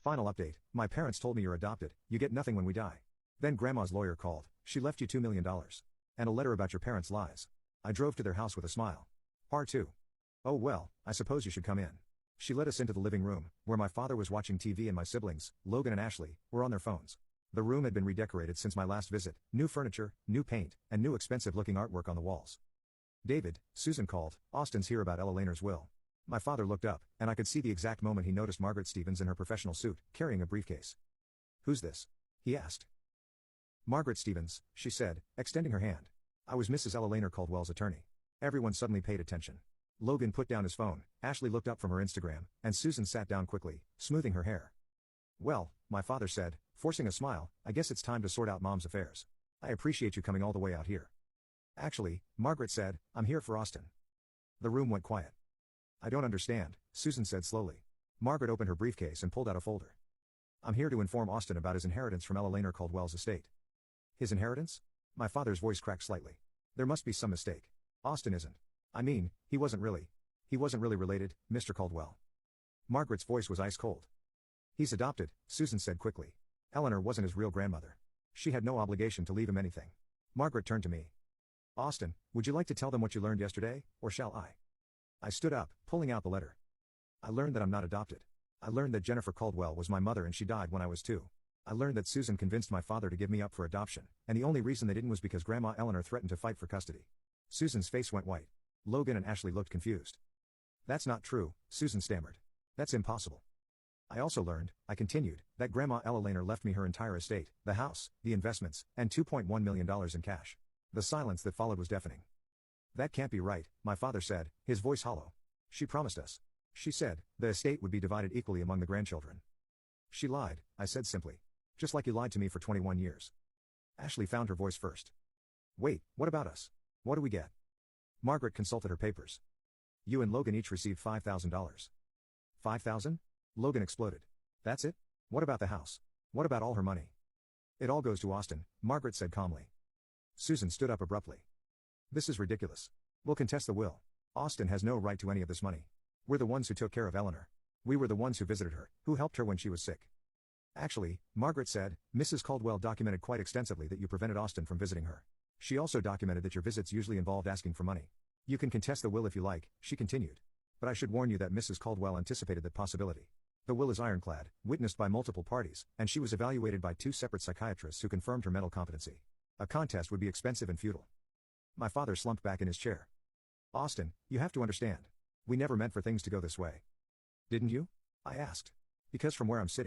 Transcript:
Final update, my parents told me you're adopted, you get nothing when we die. Then grandma's lawyer called, she left you $2 million. And a letter about your parents' lies. I drove to their house with a smile. R2. Oh well, I suppose you should come in. She led us into the living room, where my father was watching TV and my siblings, Logan and Ashley, were on their phones. The room had been redecorated since my last visit, new furniture, new paint, and new expensive-looking artwork on the walls. David, Susan called, Austin's here about Ella Laner's will. My father looked up, and I could see the exact moment he noticed Margaret Stevens in her professional suit, carrying a briefcase. Who's this? He asked. Margaret Stevens, she said, extending her hand. I was Mrs. Ella Laner Caldwell's attorney. Everyone suddenly paid attention. Logan put down his phone, Ashley looked up from her Instagram, and Susan sat down quickly, smoothing her hair. Well, my father said, forcing a smile, I guess it's time to sort out Mom's affairs. I appreciate you coming all the way out here. Actually, Margaret said, I'm here for Austin. The room went quiet. I don't understand, Susan said slowly. Margaret opened her briefcase and pulled out a folder. I'm here to inform Austin about his inheritance from Ella Laner Caldwell's estate. His inheritance? My father's voice cracked slightly. There must be some mistake. Austin isn't. I mean, he wasn't really related, Mr. Caldwell. Margaret's voice was ice cold. He's adopted, Susan said quickly. Eleanor wasn't his real grandmother. She had no obligation to leave him anything. Margaret turned to me. Austin, would you like to tell them what you learned yesterday, or shall I? I stood up, pulling out the letter. I learned that I'm not adopted. I learned that Jennifer Caldwell was my mother and she died when I was 2. I learned that Susan convinced my father to give me up for adoption, and the only reason they didn't was because Grandma Eleanor threatened to fight for custody. Susan's face went white. Logan and Ashley looked confused. That's not true, Susan stammered. That's impossible. I also learned, I continued, that Grandma Ella Laner left me her entire estate, the house, the investments, and $2.1 million in cash. The silence that followed was deafening. That can't be right, my father said, his voice hollow. She promised us. She said, the estate would be divided equally among the grandchildren. She lied, I said simply. Just like you lied to me for 21 years. Ashley found her voice first. Wait, what about us? What do we get? Margaret consulted her papers. You and Logan each received $5,000. $5,000? Logan exploded. That's it? What about the house? What about all her money? It all goes to Austin, Margaret said calmly. Susan stood up abruptly. This is ridiculous. We'll contest the will. Austin has no right to any of this money. We're the ones who took care of Eleanor. We were the ones who visited her, who helped her when she was sick. Actually, Margaret said, Mrs. Caldwell documented quite extensively that you prevented Austin from visiting her. She also documented that your visits usually involved asking for money. You can contest the will if you like, she continued. But I should warn you that Mrs. Caldwell anticipated that possibility. The will is ironclad, witnessed by multiple parties, and she was evaluated by 2 separate psychiatrists who confirmed her mental competency. A contest would be expensive and futile. My father slumped back in his chair. Austin, you have to understand. We never meant for things to go this way. Didn't you? I asked. Because from where I'm sitting,